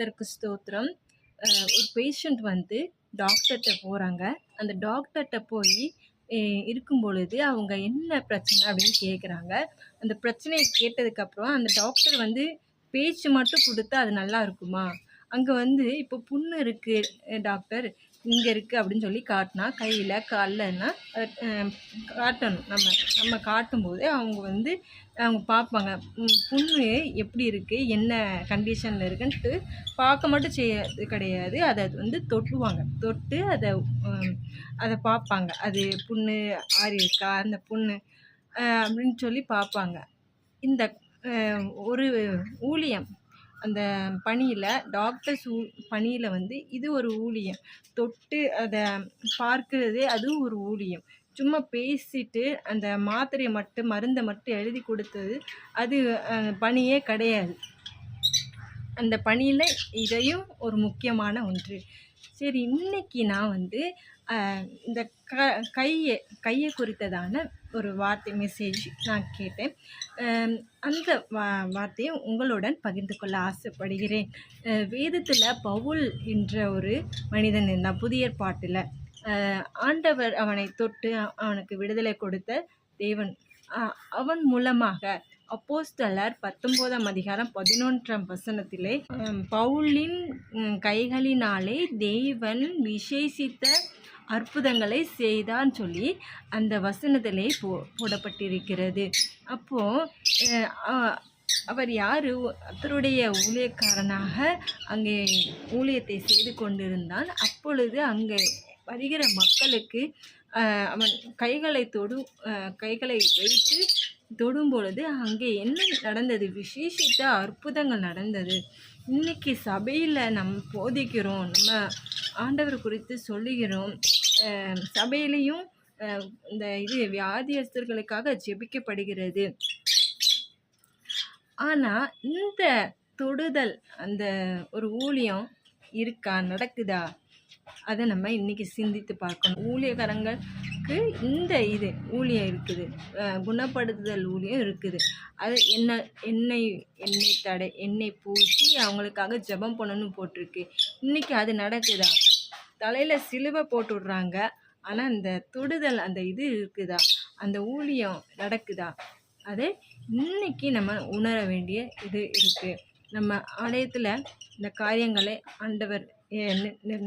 கர்த்தருக்கு ஸ்தோத்திரம். ஒரு பேஷண்ட் வந்து டாக்டர்கிட்ட போகிறாங்க. அந்த டாக்டர்கிட்ட போய் இருக்கும் பொழுது அவங்க என்ன பிரச்சனை அப்படின்னு கேட்குறாங்க. அந்த பிரச்சனையை கேட்டதுக்கப்புறம் அந்த டாக்டர் வந்து பேச்சு மட்டும் கொடுத்தா அது நல்லா இருக்குமா? அங்கே வந்து இப்போ புண்ணு இருக்குது டாக்டர், இங்கே இருக்குது அப்படின்னு சொல்லி காட்டினா கையில் கால்லன்னா காட்டணும். நம்ம காட்டும்போது அவங்க பார்ப்பாங்க புண்ணு எப்படி இருக்குது, என்ன கண்டிஷனில் இருக்குன்ட்டு பார்க்க மட்டும் செய்யறது கிடையாது. அதை வந்து தொட்டு அதை பார்ப்பாங்க. அது புண்ணு ஆறி இருக்கா, அந்த புண்ணு அப்படின்னு சொல்லி பார்ப்பாங்க. இந்த ஒரு ஊழியம் அந்த பணியில் டாக்டர்ஸ் பணியில் வந்து இது ஒரு ஊழியம். தொட்டு அதை பார்க்கிறதே அதுவும் ஒரு ஊழியம். சும்மா பேசிட்டு அந்த மாத்திரையை மட்டும் மருந்தை மட்டும் எழுதி கொடுத்தது அது பணியே கிடையாது. அந்த பணியில் இதையும் ஒரு முக்கியமான ஒன்று. சரி, இன்னைக்கு நான் வந்து இந்த கையை குறித்ததான ஒரு வார்த்தை மெசேஜ் நான் கேட்டேன். அந்த வார்த்தையை உங்களுடன் பகிர்ந்து கொள்ள ஆசைப்படுகிறேன். வேதத்தில் பவுல் என்ற ஒரு மனிதன் இருந்தான். புதிய ஏற்பாட்டில் ஆண்டவர் அவனை தொட்டு அவனுக்கு விடுதலை கொடுத்த தேவன். அவன் மூலமாக அப்போஸ்தலர் 19ஆம் அதிகாரம் 11ஆம் வசனத்திலே பவுலின் கைகளினாலே தேவன் விசேஷித்த அற்புதங்களை செய்தான்னு சொல்லி அந்த வசனத்திலே போடப்பட்டிருக்கிறது. அப்போது அவர் யார்? கர்த்தருடைய ஊழியக்காரனாக அங்கே ஊழியத்தை செய்து கொண்டிருந்தான். அப்பொழுது அங்கே வருகிற மக்களுக்கு அவன் கைகளை வைத்து தொடும் பொழுது அங்கே என்ன நடந்தது? விசேஷித்த அற்புதங்கள் நடந்தது. இன்னைக்கு சபையில் நம்ம போதிக்கிறோம், நம்ம ஆண்டவர் குறித்து சொல்லுகிறோம். சபையிலையும் இந்த வியாதியஸ்தர்களுக்காக ஜெபிக்கப்படுகிறது. ஆனால் இந்த தொடுதல் அந்த ஒரு ஊழியம் இருக்கா, நடக்குதா? அதை நம்ம இன்றைக்கி சிந்தித்து பார்க்கணும். ஊழியக்காரங்களுக்கு இந்த ஊழியம் இருக்குது, குணப்படுத்துதல் ஊழியம் இருக்குது. அது எண்ணெய் பூசி அவங்களுக்காக ஜெபம் பண்ணணும்னு போட்டிருக்கு. இன்றைக்கி அது நடக்குதா? தலையில் சிலுவை போட்டு விட்றாங்க, ஆனால் அந்த தொடுதல் அந்த இருக்குதா? அந்த ஊழியம் நடக்குதா? அதை இன்னைக்கு நம்ம உணர வேண்டிய இருக்குது. நம்ம ஆலயத்தில் இந்த காரியங்களை ஆண்டவர்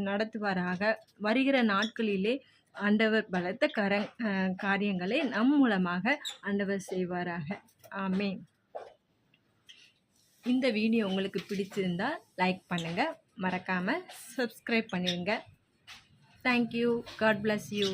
நடத்துவாராக. வருகிற நாட்களிலே ஆண்டவர் பலத்த காரியங்களை நம் மூலமாக ஆண்டவர் செய்வாராக. ஆமென். இந்த வீடியோ உங்களுக்கு பிடிச்சிருந்தா லைக் பண்ணுங்கள், மறக்காமல் சப்ஸ்கிரைப் பண்ணிடுங்க. தேங்க்யூ. God bless you.